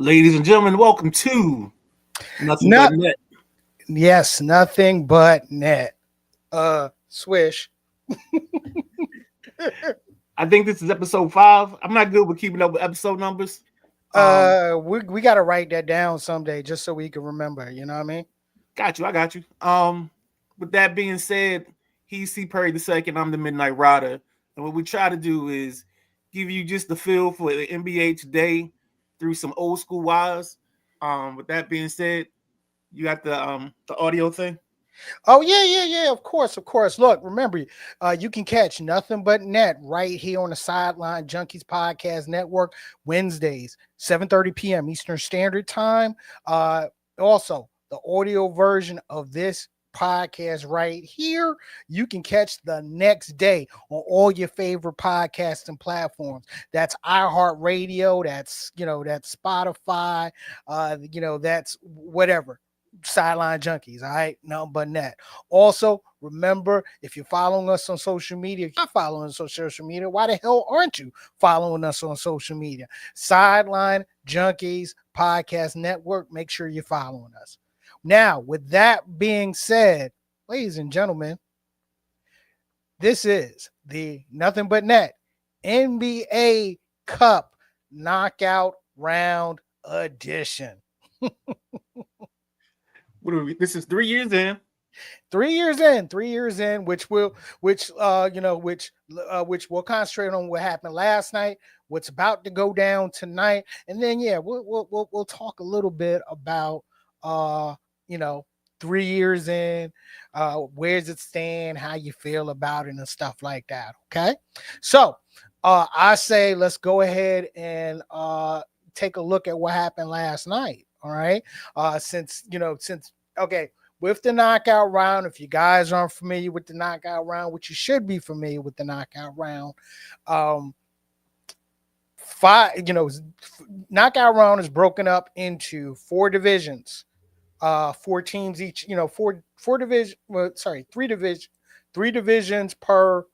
Ladies and gentlemen, welcome to Nothing No, But Net. yes, nothing but net. Swish. I think this is episode 5. I'm not good with keeping up with episode numbers. We got to write that down someday just so we can remember. You know what I mean? Got you. I got you. With that being said, he's C. Perry II. I'm the Midnight Rider, and what we try to do is give you just the feel for the NBA today through some old school wires. With that being said, you got the audio thing. Oh yeah. Of course. Look, remember, you can catch nothing but net right here on the Sideline Junkies Podcast Network Wednesdays, 7:30 p.m. Eastern Standard Time. Also, the audio version of this podcast right here, you can catch the next day on all your favorite podcasting platforms. That's iHeartRadio. That's Spotify. That's whatever. Sideline Junkies, all right? Nothing but net. Also, remember, if you're following us on social media, if you're not following us on social media, why the hell aren't you following us on social media? Sideline Junkies Podcast Network, make sure you're following us. Now, with that being said, ladies and gentlemen, this is the Nothing But Net NBA Cup Knockout Round Edition. This is 3 years in. 3 years in, which we'll concentrate on what happened last night, what's about to go down tonight, and then we'll talk a little bit about 3 years in, where's it stand, how you feel about it, and stuff like that. Okay, so I say let's go ahead and take a look at what happened last night. All right, with the knockout round, if you guys aren't familiar with the knockout round, which you should be familiar with the knockout round, knockout round is broken up into 4 divisions, 4 teams each, three divisions per,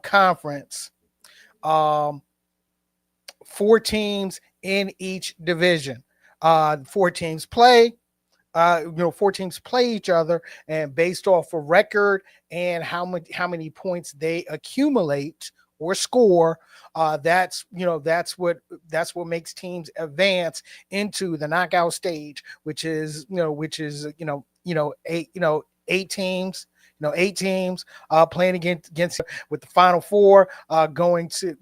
conference, 4 teams in each division. 4 teams play. 4 teams play each other, and based off a record and how many points they accumulate or score, that's what makes teams advance into the knockout stage, which is 8 teams. 8 teams playing against with the final 4 going to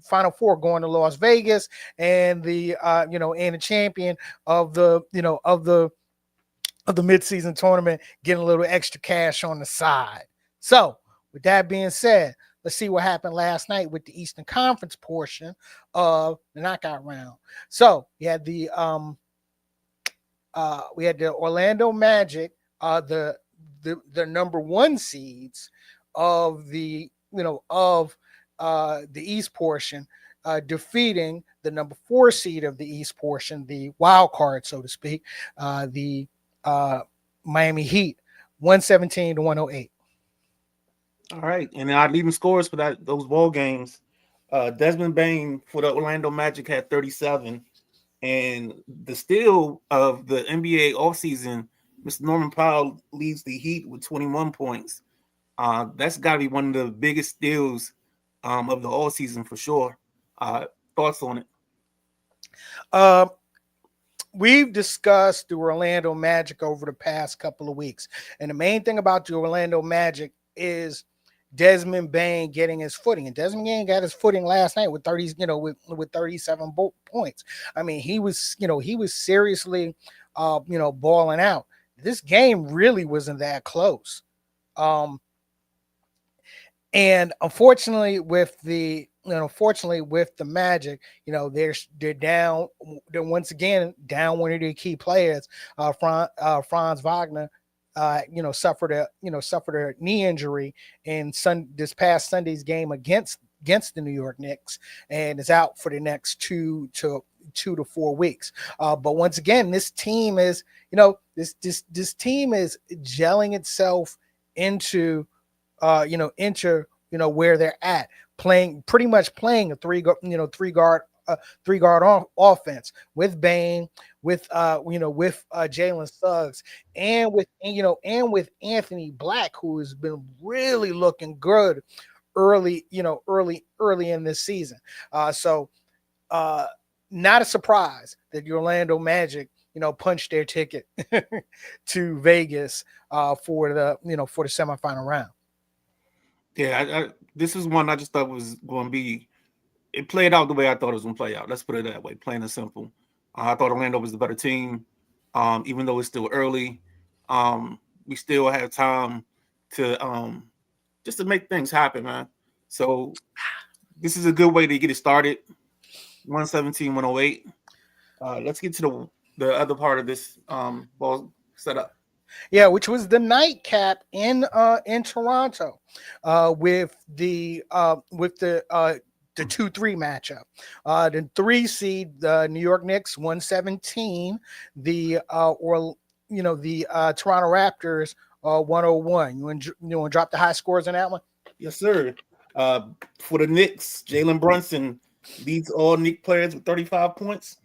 Final 4 going to Las Vegas, and the and the champion of the midseason tournament getting a little extra cash on the side. So with that being said, let's see what happened last night with the Eastern Conference portion of the knockout round. So we had the Orlando Magic, the number 1 seeds of the East portion, defeating the number 4 seed of the East portion, the wild card, so to speak, the Miami Heat, 117-108. All right, and our leading scores for those ball games, Desmond Bain for the Orlando Magic had 37, and the steal of the NBA offseason, Mr. Norman Powell leads the Heat with 21 points. That's got to be one of the biggest steals of the all season for sure. Thoughts on it? We've discussed the Orlando Magic over the past couple of weeks, and the main thing about the Orlando Magic is Desmond Bain getting his footing, and Desmond Bain got his footing last night with 37 points. I mean, he was seriously, balling out. This game really wasn't that close. And unfortunately with the Magic, they're down. They're once again down one of their key players, Franz Wagner. Suffered a knee injury in this past Sunday's game against the New York Knicks, and is out for the next 2 to 4 weeks. But once again, this team is this team is gelling itself into where they're at, playing a three guard offense with Bane, with with Jalen Suggs, and with Anthony Black, who has been really looking good early in this season. So uh, not a surprise that the Orlando Magic, punched their ticket to Vegas for the semifinal round. Yeah, this is one I just thought was going to be. It played out the way I thought it was going to play out. Let's put it that way, plain and simple. I thought Orlando was the better team, even though it's still early. We still have time to just to make things happen, man. So this is a good way to get it started. 117, 108. Let's get to the other part of this ball setup. Yeah, which was the nightcap in Toronto, with the 2-3 matchup. The 3 seed, the New York Knicks 117, the Toronto Raptors 101. You want to drop the high scores on that one? Yes, sir. For the Knicks, Jalen Brunson leads all Knicks players with 35 points,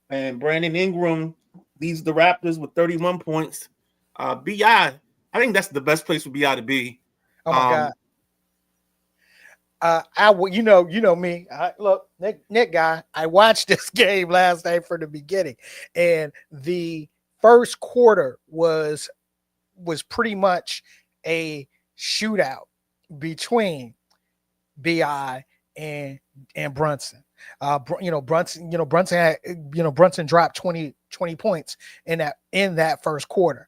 and Brandon Ingram leads the Raptors with 31 points. BI, I think that's the best place for BI to be. Oh my God. Me. Look, Nick guy. I watched this game last night from the beginning, and the first quarter was pretty much a shootout between Bi and Brunson. Brunson dropped 20 points in that first quarter.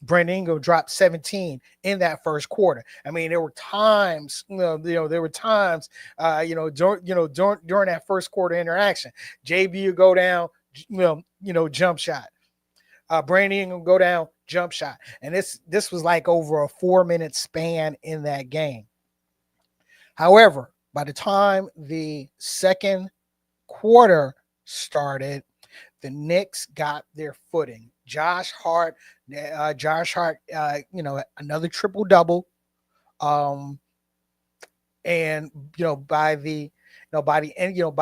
Brandon Ingram dropped 17 in that first quarter. I mean, there were times, during that first quarter interaction, JB would go down, jump shot. Brandon Ingram go down, jump shot, and this was like over a 4-minute span in that game. However, by the time the second quarter started, the Knicks got their footing. Josh Hart, another triple double, and by the end of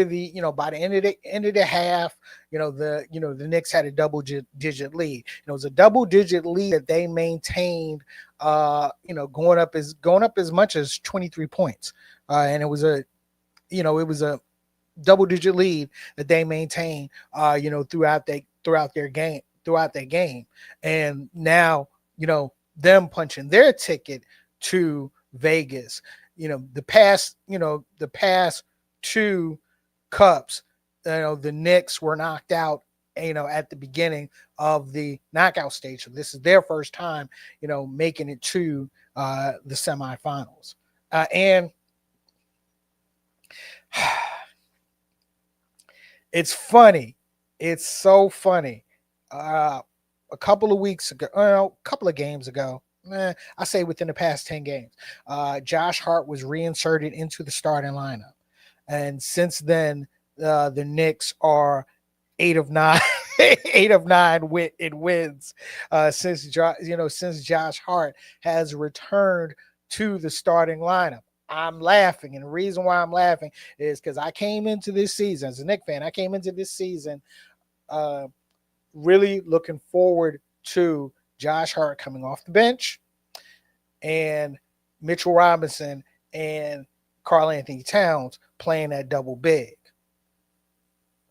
the half, the Knicks had a double digit lead. It was a double digit lead that they maintained, going up as much as 23 points, and it was a double digit lead that they maintained, throughout their game. And now, them punching their ticket to Vegas. The past 2 cups, the Knicks were knocked out, at the beginning of the knockout stage. So this is their first time, making it to the semifinals. And it's funny. It's so funny. A couple of games ago, I say within the past 10 games, Josh Hart was reinserted into the starting lineup. And since then, the Knicks are 8 of 9, 8 of 9 in wins, since Josh Hart has returned to the starting lineup. I'm laughing, and the reason why I'm laughing is because I came into this season as a Knicks fan. I came into this season really looking forward to Josh Hart coming off the bench and Mitchell Robinson and Karl-Anthony Towns playing that double big.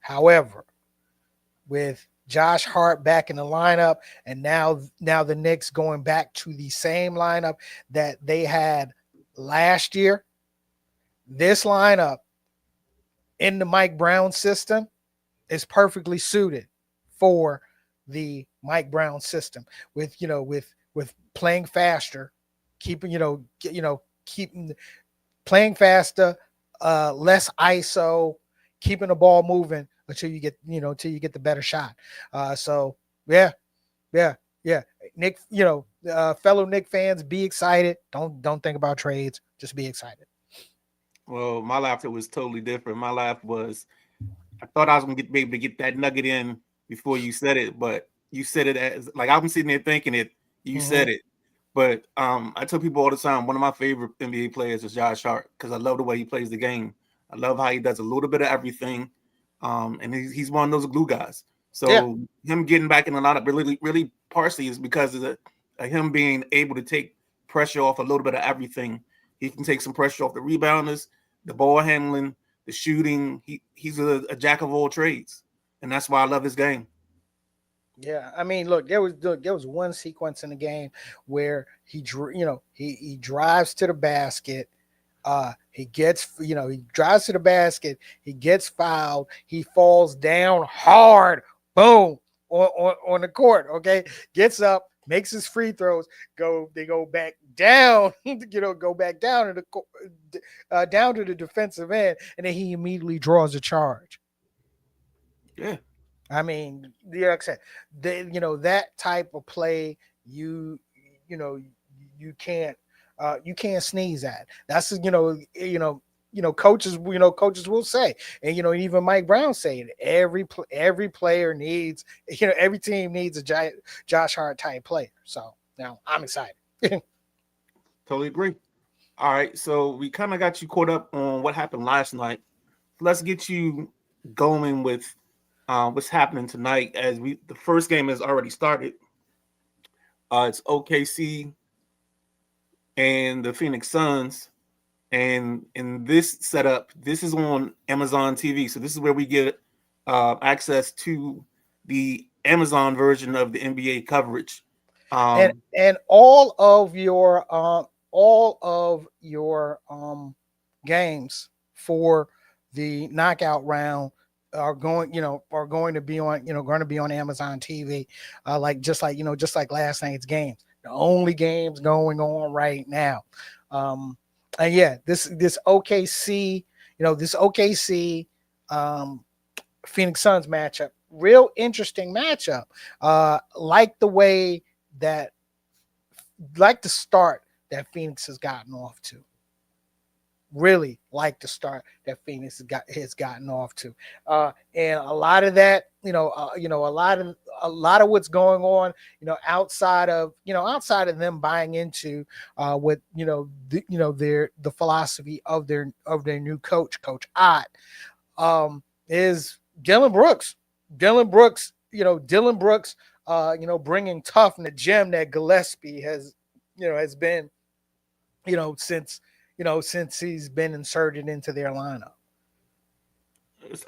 However, with Josh Hart back in the lineup, and now the Knicks going back to the same lineup that they had last year, this lineup in the Mike Brown system is perfectly suited for the Mike Brown system, with playing faster, keeping playing faster, less ISO, keeping the ball moving until you get the better shot. So yeah. Nick, fellow Knick fans, be excited. Don't think about trades. Just be excited. Well, my laughter was totally different. My laugh was, I thought I was going to be able to get that nugget in before you said it, but you said it as like I'm sitting there thinking it. You said it, but I tell people all the time, one of my favorite NBA players is Josh Hart because I love the way he plays the game. I love how he does a little bit of everything. And he's one of those glue guys. Yeah. So him getting back in the lineup really partially is because of him being able to take pressure off a little bit of everything. He can take some pressure off the rebounders, the ball handling, the shooting. He's a jack of all trades, and that's why I love his game. Yeah, I mean, look, there was one sequence in the game where he drives to the basket. He gets, he drives to the basket. He gets fouled. He falls down hard. Boom, on the court. Okay, gets up, makes his free throws. They go back down. Go back down to down to the defensive end, and then he immediately draws a charge. Yeah. I mean, like I said, that type of play, you can't sneeze at. That's coaches will say, and even Mike Brown saying every player needs, every team needs a Josh Hart type player. So now I'm excited. Totally agree. All right, so we kind of got you caught up on what happened last night. Let's get you going with what's happening tonight. As the first game has already started. It's OKC and the Phoenix Suns, and in this setup, this is on Amazon TV. So this is where we get access to the Amazon version of the NBA coverage. And all of your games for the knockout round are going to be on Amazon TV, just like last night's games, the only games going on right now. And yeah, this OKC, Phoenix Suns matchup, real interesting matchup. Like the start that Phoenix has gotten off to. Really like the start that Phoenix has gotten off to, and a lot of that, a lot of what's going on, outside of them buying into what the philosophy of their new coach, Coach Ott, is Dillon Brooks. Dillon Brooks, bringing tough in the gym that Gillespie has been, since he's been inserted into their lineup.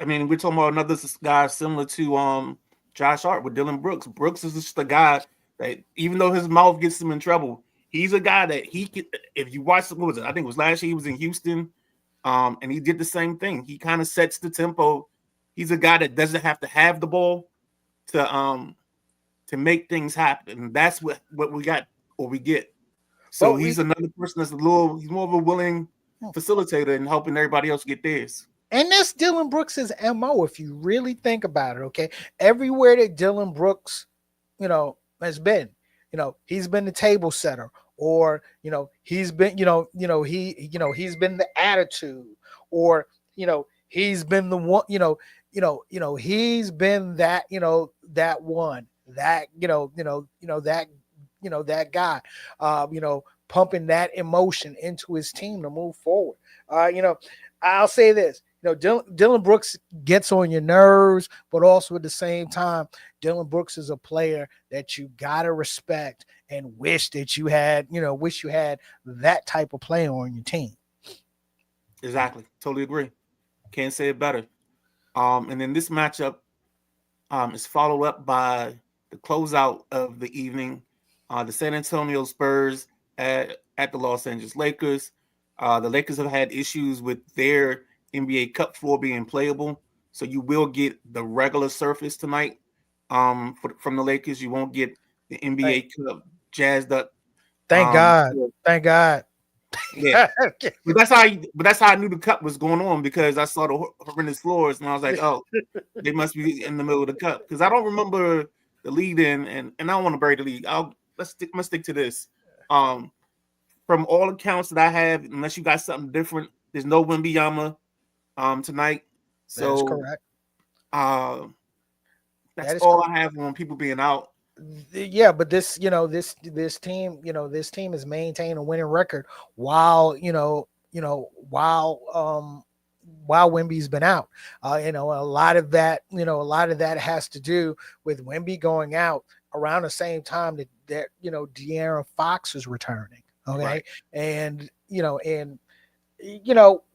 I mean, we're talking about another guy similar to Josh Hart with Dillon Brooks. Brooks is just a guy that, even though his mouth gets him in trouble, he's a guy that he can. If you watch, what was it? I think it was last year. He was in Houston, and he did the same thing. He kind of sets the tempo. He's a guy that doesn't have to have the ball to make things happen. And that's what we got or we get. So he's another person that's he's more of a willing facilitator and helping everybody else get theirs. And that's Dillon Brooks' MO, if you really think about it. Okay, everywhere that Dillon Brooks, has been, he's been the table setter, or he's been, he's been the attitude, or he's been the one, he's been that, that one, that guy, pumping that emotion into his team to move forward. I'll say this, Dillon Brooks gets on your nerves, but also at the same time, Dillon Brooks is a player that you gotta respect and wish you had that type of player on your team. Exactly. Totally agree. Can't say it better. And then this matchup is followed up by the closeout of the evening. The San Antonio Spurs at the Los Angeles Lakers. The Lakers have had issues with their NBA Cup floor being playable, so you will get the regular surface tonight from the Lakers. You won't get the NBA Cup jazzed up. Thank God. Thank God. Yeah, but that's how I knew the cup was going on, because I saw the horrendous floors and I was like, oh, they must be in the middle of the cup, because I don't remember the lead in, and I don't want to bury the league. Let's stick to this. From all accounts that I have, unless you got something different, there's no Wembanyama tonight. So that's correct. That's all correct. I have on people being out. Yeah, but this team is maintaining a winning record while while Wemby's been out. A lot of that has to do with Wemby going out around the same time that De'Aaron Fox is returning. Okay. Right. And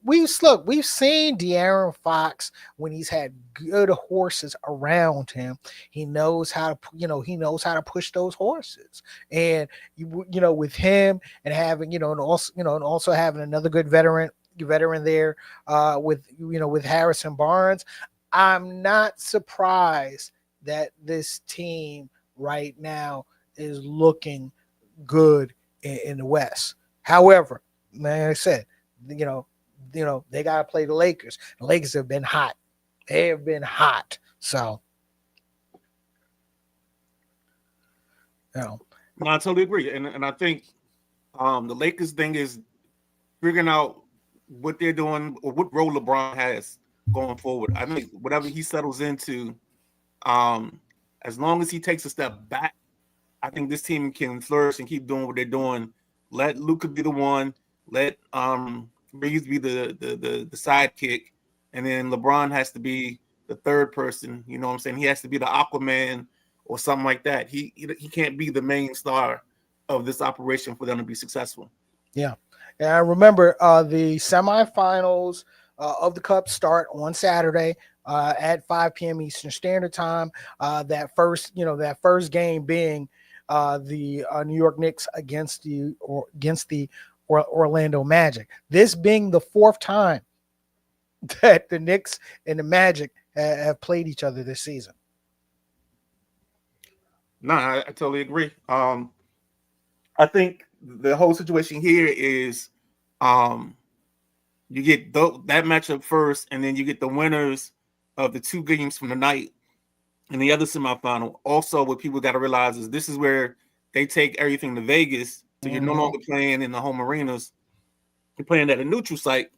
we've seen De'Aaron Fox when he's had good horses around him. He knows how to push those horses. And with him and having, and also having another good veteran there with Harrison Barnes, I'm not surprised that this team right now is looking good in the West. However, like I said, they got to play the Lakers. The Lakers have been hot. They have been hot. So, No, I totally agree. And I think the Lakers thing is figuring out what they're doing or what role LeBron has going forward. I think whatever he settles into, as long as he takes a step back, I think this team can flourish and keep doing what they're doing. Let Luka be the one. Let Reeves be the sidekick, and then LeBron has to be the third person. You know what I'm saying? He has to be the Aquaman or something like that. He can't be the main star of this operation for them to be successful. Yeah. And I remember the semifinals of the Cup start on Saturday at 5 p.m. Eastern Standard Time. That first game being the New York Knicks against the Orlando Magic. This being the fourth time that the Knicks and the Magic have played each other this season. No, I totally agree. I think the whole situation here is you get that matchup first, and then you get the winners of the two games from the night in the other semifinal. Also, what people got to realize is this is where they take everything to Vegas. So you're no longer playing in the home arenas. You're playing at a neutral site.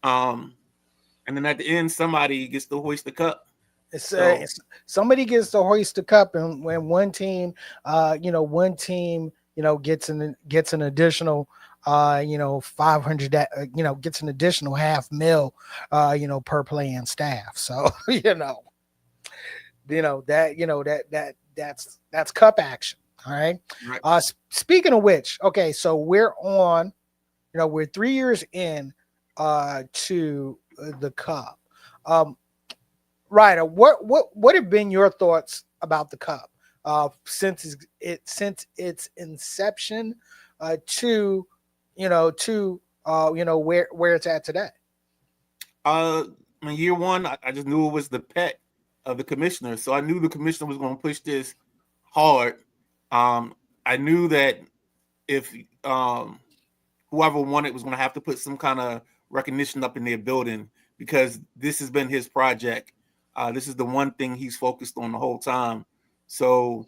And then at the end, somebody gets to hoist the cup. Somebody gets to hoist the cup, and when one team gets an additional 500 gets an additional $500,000 per play and staff. So that's cup action. All right. Speaking of which, okay, so we're 3 years in to the cup. Ryder, what have been your thoughts about the cup since its inception to where it's at today? In year one, I just knew it was the pet of the commissioner, so I knew the commissioner was going to push this hard. I knew that if whoever won it was going to have to put some kind of recognition up in their building, because this has been his project. This is the one thing he's focused on the whole time. So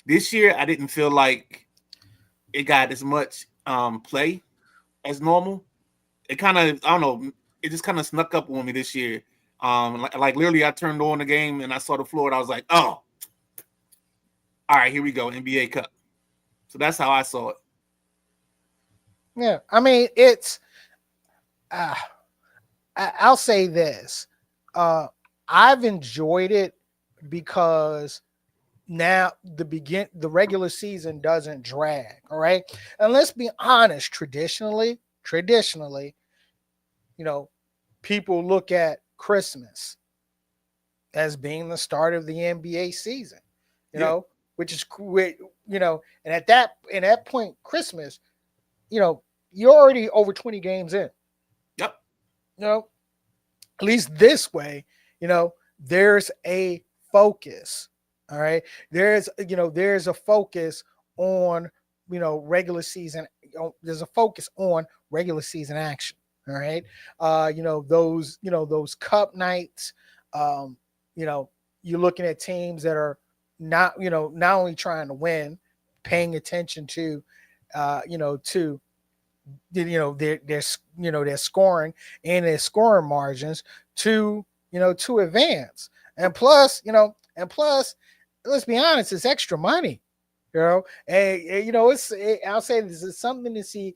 this year, I didn't feel like it got as much play as normal. It kind of, I don't know, it just kind of snuck up on me this year. Like literally, I turned on the game and I saw the floor and I was like, oh, all right, here we go, NBA Cup. So that's how I saw it. Yeah, I mean, it's. I'll say this: I've enjoyed it because now the regular season doesn't drag. All right, and let's be honest. Traditionally, people look at Christmas as being the start of the NBA season. Which is and at that point, Christmas, you're already over 20 games in. Yep. At least this way, there's a focus. All right. There's a focus on, regular season. There's a focus on regular season action. All right. Those cup nights, you're looking at teams that are not only trying to win, paying attention to, their scoring and their scoring margins to advance. And plus, let's be honest, it's extra money, and I'll say this is something to see,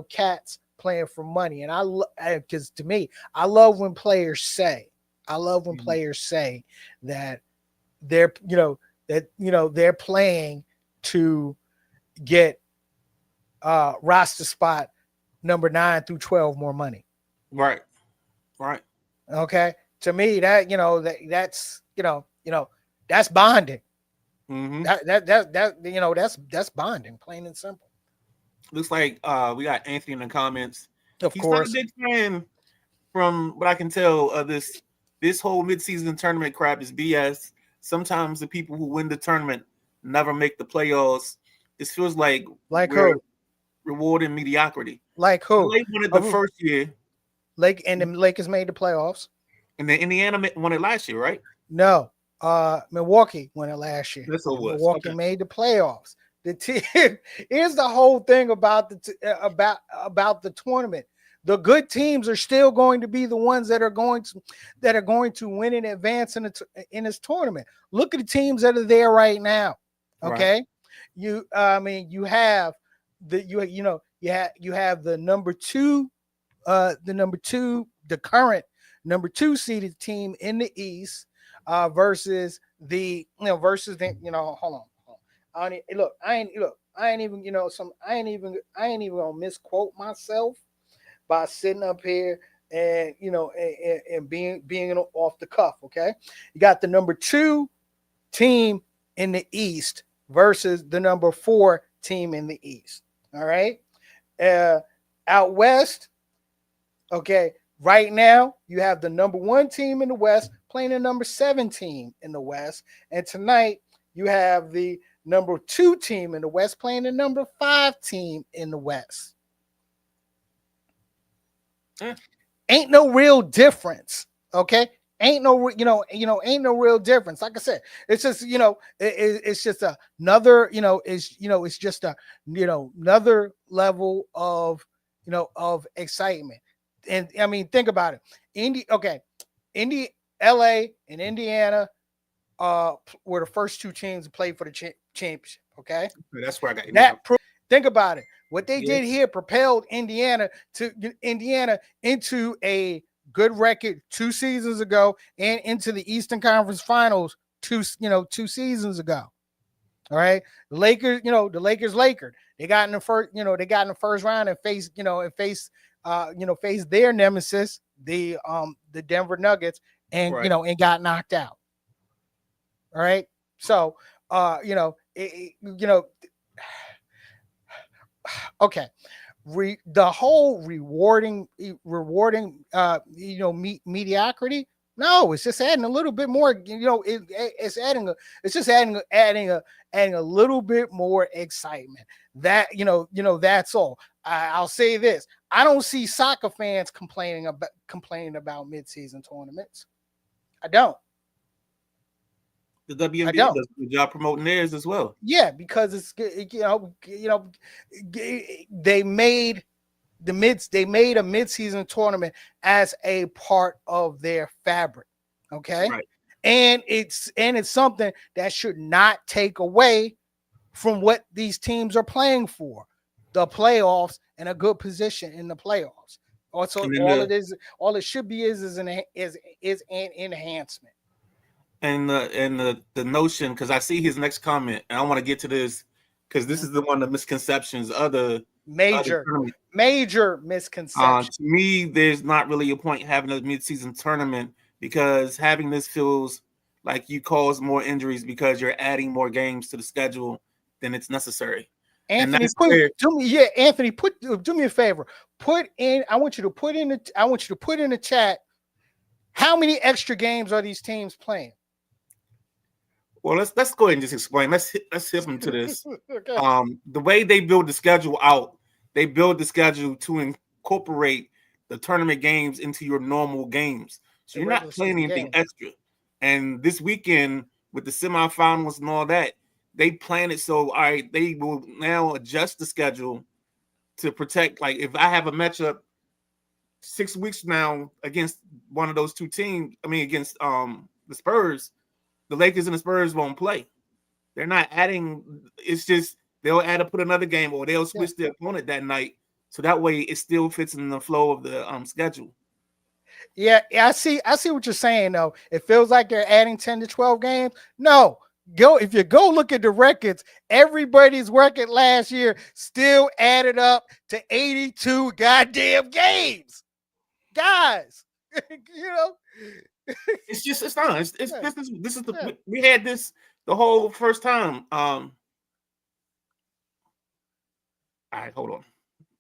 cats playing for money. And because to me, I love when players say that they're, they're playing to get roster spot number 9 through 12 more money. Right. Okay. To me, that's that's bonding. Mm-hmm. That's bonding, plain and simple. Looks like we got Anthony in the comments. Of He's course. not a big fan, from what I can tell, of this whole midseason tournament crap is BS. Sometimes the people who win the tournament never make the playoffs. This feels like we're who? rewarding mediocrity. Like who? LA won it the first year. And the Lakers made the playoffs. And then Indiana won it last year, right? No. Milwaukee won it last year. That's what it was. Milwaukee made the playoffs. Here's the whole thing about the tournament. The good teams are still going to be the ones that are going to win and advance in this tournament. Look at the teams that are there right now. Okay, right. You have the number two, the current number 2 seeded team in the East versus the hold on. I ain't even gonna misquote myself by sitting up here and and being off the cuff. Okay, you got the number 2 team in the East versus the number 4 team in the East. All right, out West. Okay, right now you have the number 1 team in the West playing the number 7 team in the West, and tonight you have the number 2 team in the West playing the number 5 team in the West. Ain't no real difference. Okay. Ain't no real difference. Like I said, it's just, it's just another, it's just another level of excitement. And I mean, think about it. LA and Indiana were the first 2 teams to play for the championship. Okay. That's where I got think about it. What they did here propelled Indiana into a good record 2 seasons ago and into the Eastern Conference Finals 2 seasons ago. All right. The Lakers Lakered. They got in the first round and faced their nemesis, the Denver Nuggets, and right. And got knocked out. All right. So okay. The whole rewarding mediocrity. No, it's just adding a little bit more. It's just adding a little bit more excitement. That's all. I'll say this: I don't see soccer fans complaining about midseason tournaments. I don't. The WNBA does a good job promoting theirs as well. Yeah, because it's they made a midseason tournament as a part of their fabric. Okay, right. And it's something that should not take away from what these teams are playing for, the playoffs and a good position in the playoffs. Also, all it should be is an enhancement. And the notion, because I see his next comment, and I want to get to this because this is the one of the misconceptions of the major misconception. To me, there's not really a point having a midseason tournament because having this feels like you cause more injuries because you're adding more games to the schedule than it's necessary. Anthony, do me a favor. I want you to put in the chat how many extra games are these teams playing. Well, let's go ahead and just explain. Let's hit them to this. Okay. The way they build the schedule out, they build the schedule to incorporate the tournament games into your normal games. So you're not playing anything extra. And this weekend with the semifinals and all that, they plan it so all right, they will now adjust the schedule to protect. Like if I have a matchup 6 weeks now against one of those 2 teams, against the Spurs, the Lakers and the Spurs won't play. They're not adding. It's just they'll put another game or they'll switch their opponent that night so that way it still fits in the flow of the schedule. Yeah, I see what you're saying though. It feels like they're adding 10 to 12 games. No, if you go look at the records, everybody's record last year still added up to 82 goddamn games. Guys, you know. It's not. It's Yeah, this is the yeah. we had this the whole first time. All right, hold on.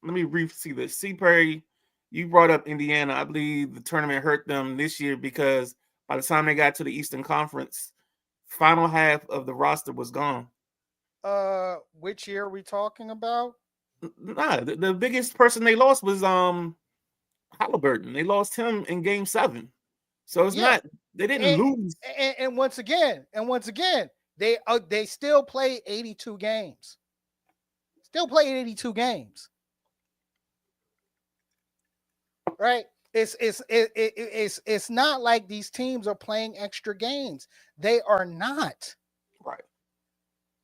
Let me see this. C. Perry, you brought up Indiana. I believe the tournament hurt them this year because by the time they got to the Eastern Conference, final half of the roster was gone. Which year are we talking about? Nah, the biggest person they lost was Halliburton. They lost him in Game 7, so it's not they didn't lose. And once again, they still play 82 games. Still played 82 games. Right? It's not like these teams are playing extra games. They are not. Right.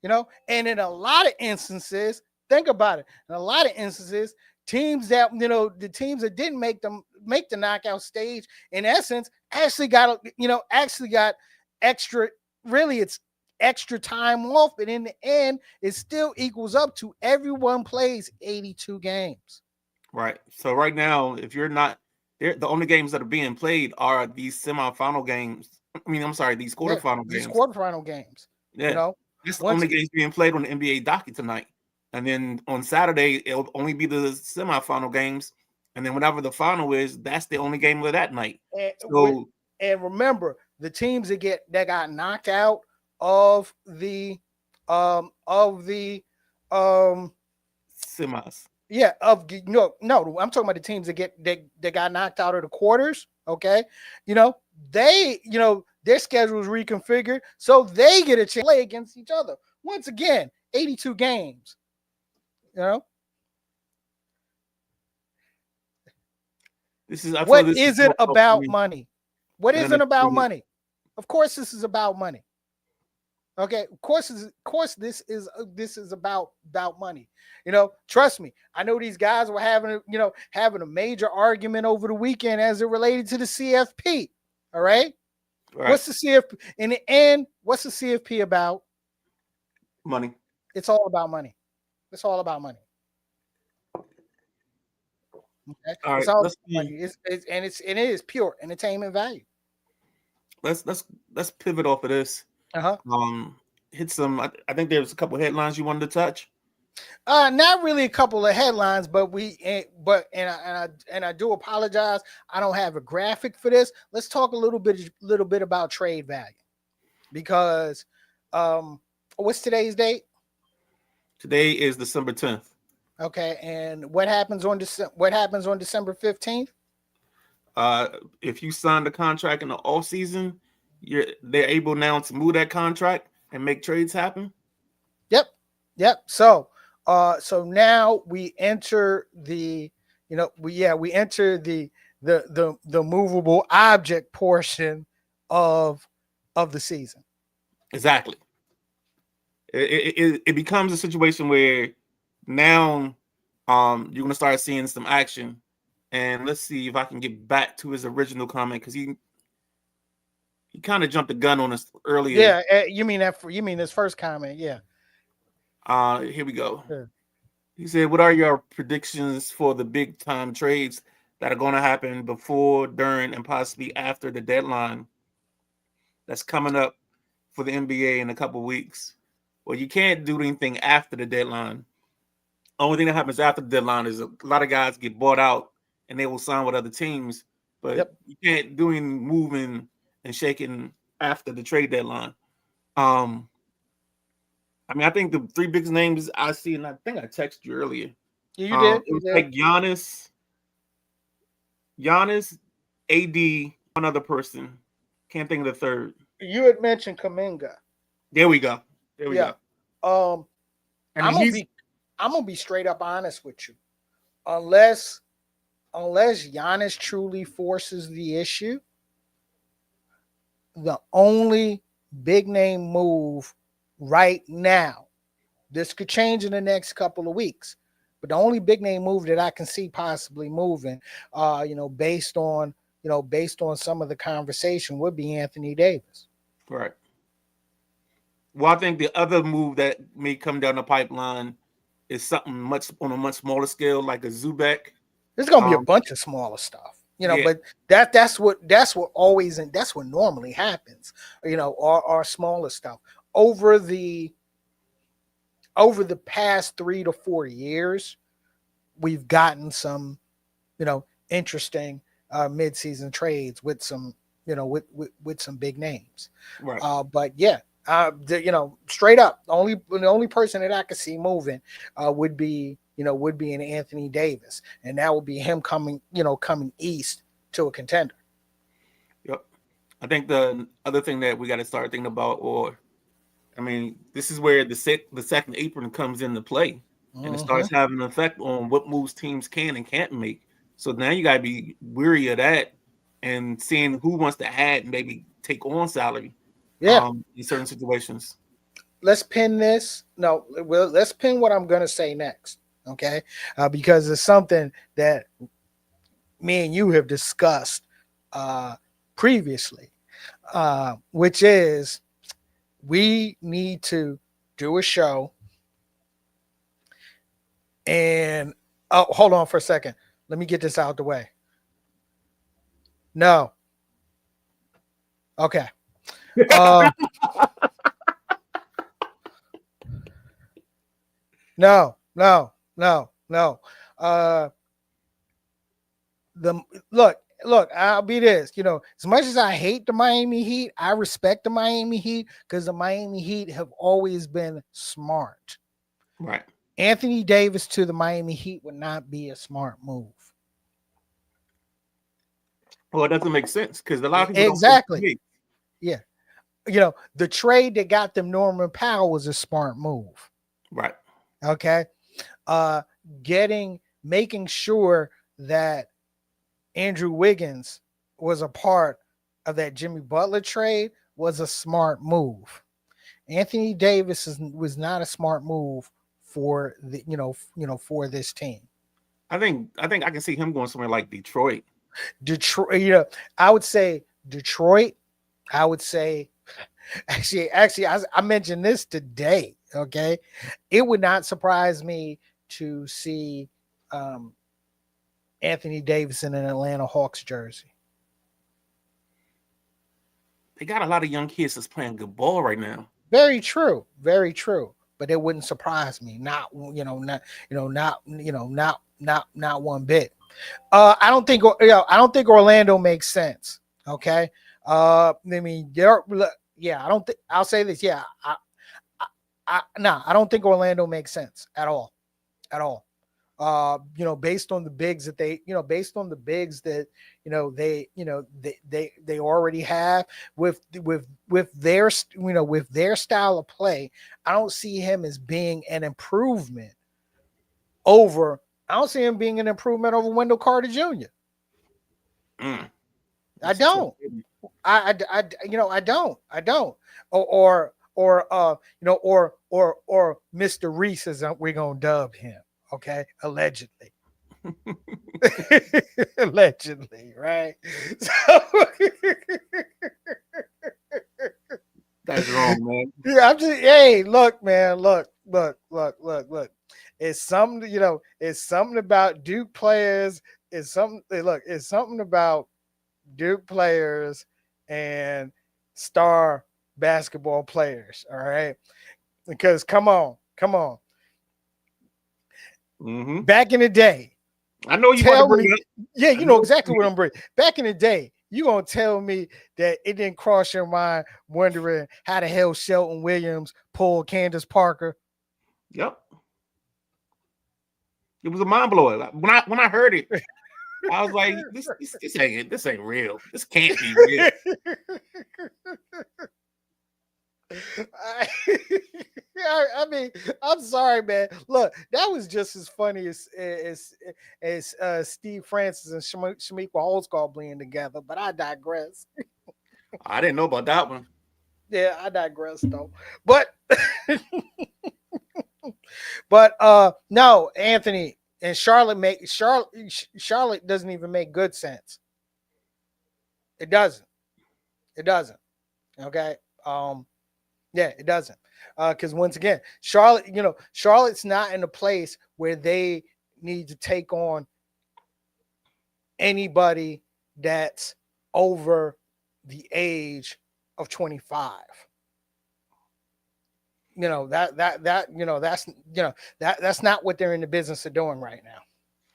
You know, and in a lot of instances, think about it. In a lot of instances, teams that the teams that didn't make the knockout stage, in essence, actually got extra. Really, it's extra time off, but in the end, it still equals up to everyone plays 82 games. Right. So right now, if you're not, the only games that are being played are these semifinal games. I mean, I'm sorry, these quarterfinal games. These quarterfinal games. Yeah. You know, that's the only games being played on the NBA docket tonight. And then on Saturday, it'll only be the semifinal games. And then whatever the final is, that's the only game of that night. And remember, the teams that got knocked out of the semis. Yeah, no, I'm talking about the teams that got knocked out of the quarters. Okay, their schedule is reconfigured, so they get a chance to play against each other. Once again, 82 games. What is it about money? What isn't about money? Of course, this is about money. Okay, of course this is about money. Trust me. I know these guys were having a major argument over the weekend as it related to the CFP. All right. What's the CFP in the end? What's the CFP about? Money. It's all about money. It's all about money. Okay. All right. It's all about money. It is pure entertainment value. Let's pivot off of this. Hit some. I think there's a couple headlines you wanted to touch. Not really a couple of headlines, but I do apologize. I don't have a graphic for this. Let's talk a little bit about trade value, because what's today's date? Today is December 10th. Okay, and what happens on December 15th? If you sign the contract in the off season, they're able now to move that contract and make trades happen. Yep. So now we enter the movable object portion of the season. Exactly. It becomes a situation where now you're going to start seeing some action. And let's see if I can get back to his original comment, because he kind of jumped the gun on us earlier. Yeah, you mean his first comment? Yeah. Here we go. Yeah. He said, "What are your predictions for the big time trades that are going to happen before, during, and possibly after the deadline that's coming up for the NBA in a couple of weeks?" Well, you can't do anything after the deadline. Only thing that happens after the deadline is a lot of guys get bought out and they will sign with other teams, but you can't do any moving and shaking after the trade deadline. I mean, I think the three biggest names I see, and I think I texted you earlier. Yeah, you did. It was like Giannis, AD, one other person. Can't think of the third. You had mentioned Kuminga. There we go. I'm gonna be straight up honest with you. Unless Giannis truly forces the issue, the only big name move right now, this could change in the next couple of weeks, But the only big name move that I can see possibly moving, based on some of the conversation, would be Anthony Davis. Right. Well, I think the other move that may come down the pipeline is something much on a much smaller scale, like a Zubek. There's gonna be a bunch of smaller stuff, Yeah. but that's what always, and that's what normally happens, our smaller stuff over the past 3 to 4 years. We've gotten some, interesting mid-season trades with some, with some big names. Right. But yeah, straight up, the only person that I could see moving would be an Anthony Davis, and that would be him coming east to a contender. Yep. I think the other thing that we got to start thinking about, this is where the second apron comes into play, and it starts having an effect on what moves teams can and can't make. So now you got to be weary of that and seeing who wants to add and maybe take on salary. Yeah. In certain situations. Let's pin this. No, let's pin what I'm going to say next. Okay. Because it's something that me and you have discussed previously, which is we need to do a show. And hold on for a second. Let me get this out the way. No. Okay. No. Look, I'll be this, as much as I hate the Miami Heat, I respect the Miami Heat because the Miami Heat have always been smart. Right. Anthony Davis to the Miami Heat would not be a smart move. Well, it doesn't make sense because a lot of people exactly. Yeah. The trade that got them Norman Powell was a smart move. Right. Okay. Making sure that Andrew Wiggins was a part of that Jimmy Butler trade was a smart move. Anthony Davis was not a smart move for the for this team. I think I can see him going somewhere like Detroit. I would say Detroit. I would say actually I mentioned this today. Okay, it would not surprise me to see Anthony Davis in an Atlanta Hawks jersey. They got a lot of young kids that's playing good ball right now. Very true. But it wouldn't surprise me. Not one bit. I don't think Orlando makes sense. Okay. I don't think I'll say this. Yeah. I don't think Orlando makes sense at all. Based on the bigs that they already have with their style of play. I don't see him as being an improvement over. I don't see him being an improvement over Wendell Carter Jr. I don't. I don't. Or Mr. Reese, as we're gonna dub him. Okay, allegedly. Allegedly, right? So that's wrong, man. Yeah, hey, look, man, look. It's something, it's something about Duke players. It's something about Duke players and star basketball players. All right, because come on. Mm-hmm. Back in the day, I know you want to bring it. Yeah, you know exactly what I'm bringing. Back in the day, you gonna tell me that it didn't cross your mind wondering how the hell Shelton Williams pulled Candace Parker? Yep, it was a mind blower. When I heard it, I was like, "This ain't real. This can't be real." I mean, I'm sorry, man. Look, that was just as funny as Steve Francis and Shamiqua Holdsclaw being together. But I digress. I didn't know about that one. Yeah, I digress though. But But no, Anthony and Charlotte doesn't even make good sense. It doesn't. It doesn't. Okay. Yeah, it doesn't. Because once again, Charlotte's not in a place where they need to take on anybody that's over the age of 25. That's not what they're in the business of doing right now.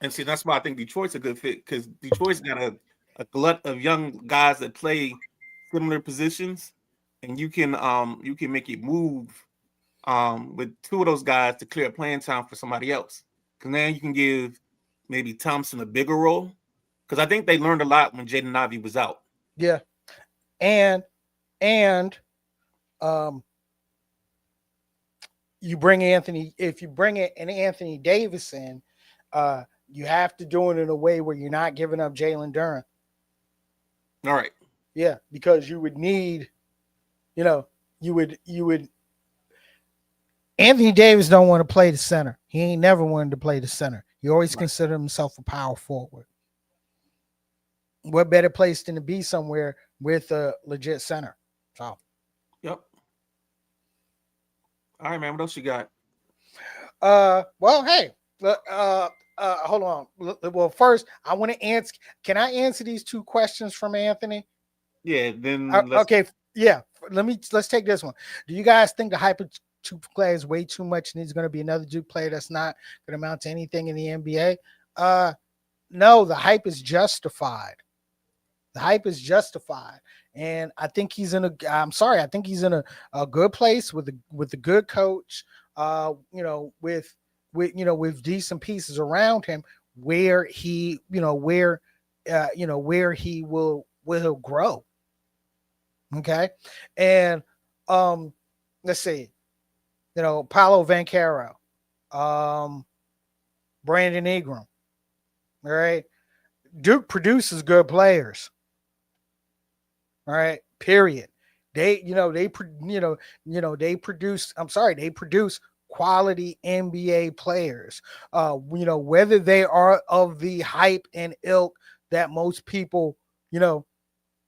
And see, that's why I think Detroit's a good fit, because Detroit's got a glut of young guys that play similar positions, and you can make it move with two of those guys to clear playing time for somebody else. Because now you can give maybe Thompson a bigger role. Because I think they learned a lot when Jaden Ivey was out. Yeah, and you bring if you bring an Anthony Davis in, you have to do it in a way where you're not giving up Jalen Duren. All right. Yeah, because you would need, you would. Anthony Davis don't want to play the center. He ain't never wanted to play the center. He always considered himself a power forward. What better place than to be somewhere with a legit center? So, yep. All right, man. What else you got? Well, hey, hold on. Well, first, I want to answer. Can I answer these two questions from Anthony? Yeah. Then okay. Yeah. Let's take this one. Do you guys think the hype of Duke player is way too much, and he's going to be another Duke player that's not going to amount to anything in the NBA? No, the hype is justified. The hype is justified, and I think he's in I think he's in a good place with a good coach. With decent pieces around him, where he will grow. Okay, and let's see, Paolo Banchero, Brandon Ingram. All right, Duke produces good players. All right, period. They produce quality NBA players. Whether they are of the hype and ilk that most people,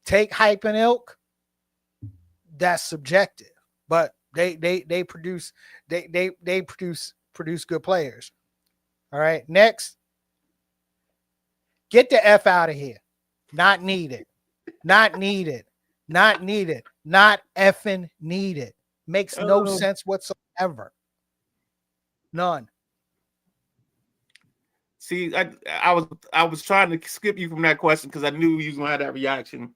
take hype and ilk, that's subjective. But they produce good players. All right, next. Get the F out of here. Not needed. Not needed. Not needed. Not effing needed. Makes no sense whatsoever. None. See, I was trying to skip you from that question because I knew you was gonna have that reaction.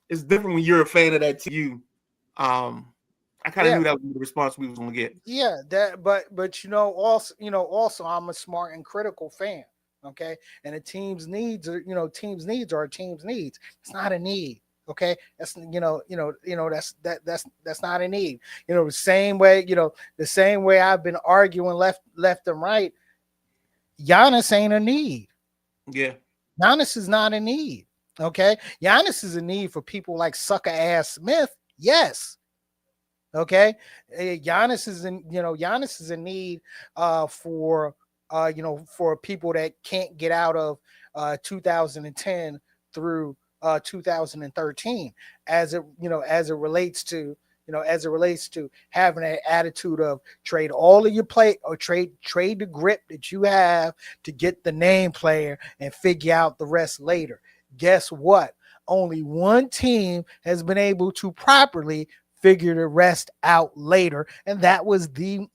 It's different when you're a fan of that team. I kind of knew that was the response we was gonna get. Yeah, but also I'm a smart and critical fan. Okay, and a team's needs are a team's needs. It's not a need. Okay, that's that's not a need. The same way I've been arguing left and right. Giannis ain't a need. Yeah, Giannis is not a need. Okay, Giannis is a need for people like sucker ass Smith. Yes. Okay, Giannis is a need for people that can't get out of 2010 through 2013 as it relates to having an attitude of trade all of your play or trade the grip that you have to get the name player and figure out the rest later. Guess what? Only one team has been able to properly figure the rest out later, and that was the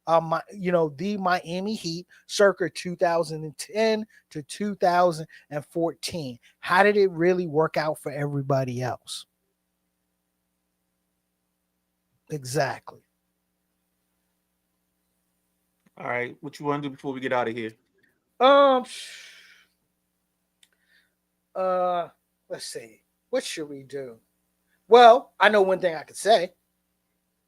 Miami Heat circa 2010 to 2014. How did it really work out for everybody else? Exactly. All right. What you want to do before we get out of here? Let's see. What should we do? Well, I know one thing I could say.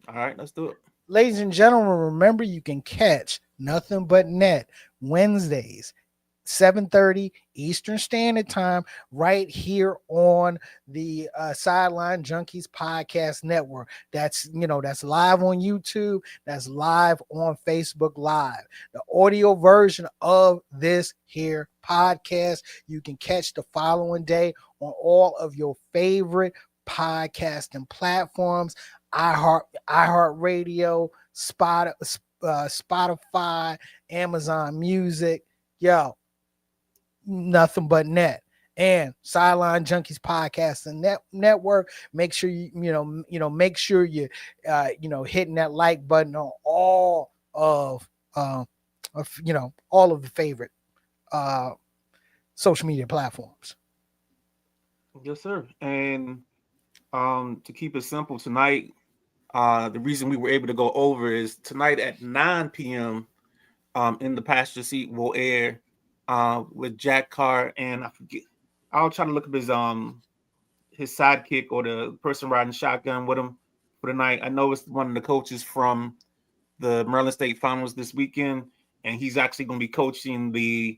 All right, let's do it. Ladies and gentlemen, remember you can catch Nothing But Net Wednesdays, 7:30 Eastern Standard Time, right here on the Sideline Junkies Podcast Network. That's that's live on YouTube. That's live on Facebook Live. The audio version of this here podcast you can catch the following day on all of your favorite podcasting platforms: iHeartRadio, Spotify, Amazon Music. Yo, nothing but net. And Sideline Junkies Podcast and Network. Make sure make sure you hitting that like button on all of all of the favorite social media platforms. Yes, sir. And to keep it simple tonight, the reason we were able to go over is tonight at 9 p.m. In the passenger seat will air with Jack Carr, and I forget. I'll try to look up his sidekick or the person riding shotgun with him for the night. I know it's one of the coaches from the Maryland State Finals this weekend, and he's actually going to be coaching the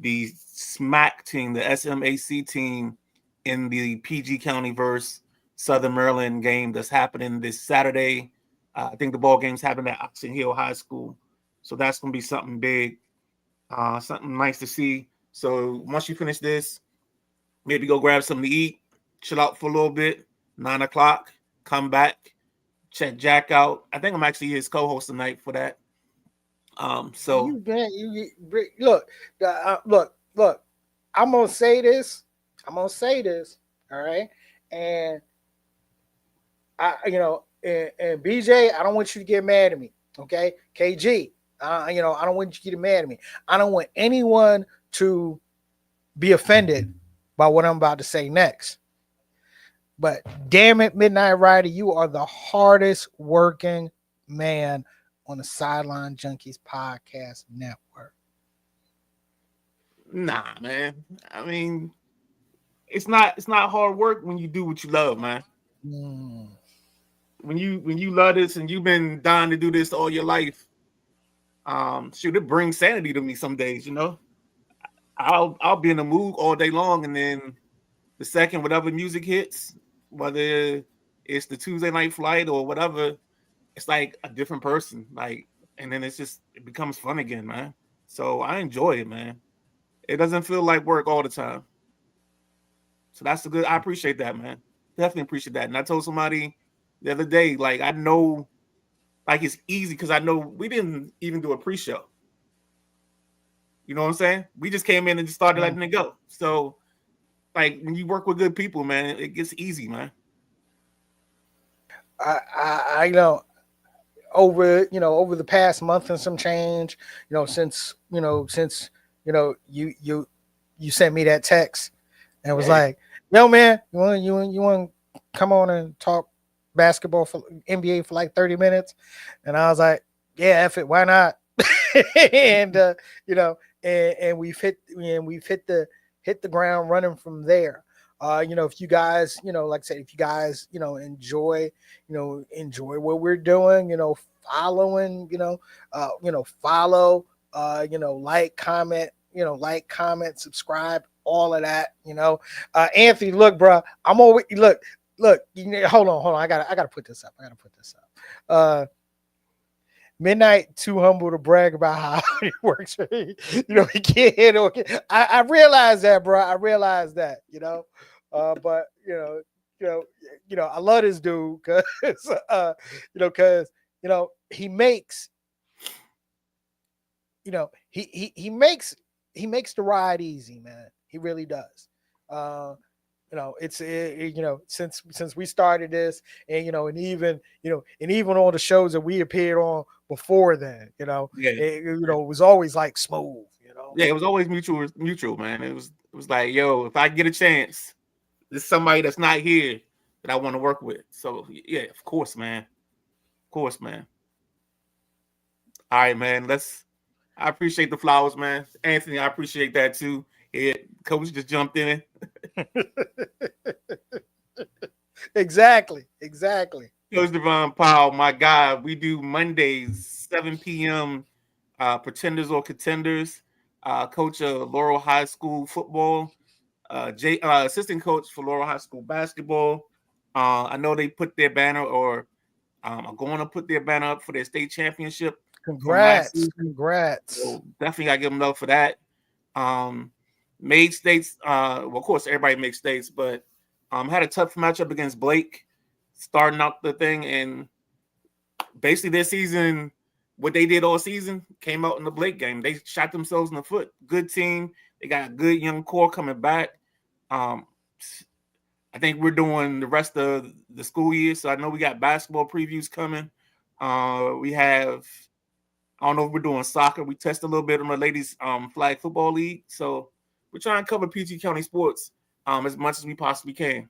SMAC team, the SMAC team, in the PG County versus Southern Maryland game that's happening this Saturday. I think the ball game's happening at Oxon Hill High School, so that's going to be something big, something nice to see. So once you finish this, maybe go grab something to eat, chill out for a little bit. 9 o'clock, come back, check Jack out. I think I'm actually his co-host tonight for that. So look. I'm gonna say this. All right, and and BJ, I don't want you to get mad at me. Okay, KG, I don't want you to get mad at me. I don't want anyone to be offended by what I'm about to say next. But damn it, Midnight Rider, you are the hardest working man on the Sideline Junkies Podcast Network. Nah, man. I mean, it's not hard work when you do what you love, man. When you love this and you've been dying to do this all your life, shoot, it brings sanity to me some days, I'll be in the mood all day long, and then the second whatever music hits, whether it's the Tuesday Night Flight or whatever, it's like a different person. Like, and then it becomes fun again, man. So I enjoy it, man. It doesn't feel like work all the time. So I appreciate that, man. Definitely appreciate that. And I told somebody the other day, like, I know, like, it's easy because I know we didn't even do a pre-show. You know what I'm saying? We just came in and just started letting it go. So, like, when you work with good people, man, it gets easy, man. I know over the past month and some change, since you sent me that text and was like, yo, man, you want to come on and talk basketball for NBA for like 30 minutes? And I was like, yeah, F it, why not? And and we've hit the ground running from there. If you guys, like I said, if you guys, enjoy what we're doing, following, follow, like, comment, subscribe, all of that, Anthony, look, bro, I'm always look, hold on. I gotta put this up. Midnight too humble to brag about how it works for me. He can't. I realize that, bro. I realize that. But I love this dude because he makes he makes the ride easy, man. He really does. It's since we started this, and and even on the shows that we appeared on before then, it was always like smooth, Yeah, it was always mutual, man. It was like, yo, if I get a chance, there's somebody that's not here that I want to work with. So yeah, of course, man. All right, man. I appreciate the flowers, man. Anthony, I appreciate that too. Yeah, Coach just jumped in. Exactly. Coach Devon Powell, my guy. We do Mondays, 7 p.m. Pretenders or Contenders. coach of Laurel High School football, assistant coach for Laurel High School basketball. I know they put their banner or are going to put their banner up for their state championship from last Congrats. season. Congrats. So definitely got to give them love for that. Made states, well, of course, everybody makes states, but had a tough matchup against Blake starting out the thing. And basically their season, what they did all season, came out in the Blake game. They shot themselves in the foot. Good team. They got a good young core coming back. I think we're doing the rest of the school year. So I know we got basketball previews coming. We have, I don't know if we're doing soccer. We test a little bit on the ladies flag football league. So we're trying to cover PG County sports as much as we possibly can.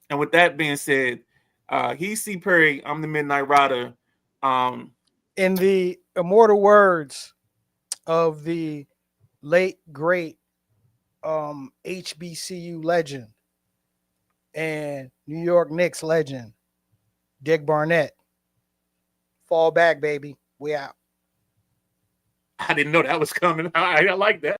And with that being said, he's C. Perry. I'm the Midnight Rider. In the immortal words of the late, great HBCU legend and New York Knicks legend, Dick Barnett, fall back, baby. We out. I didn't know that was coming. I like that.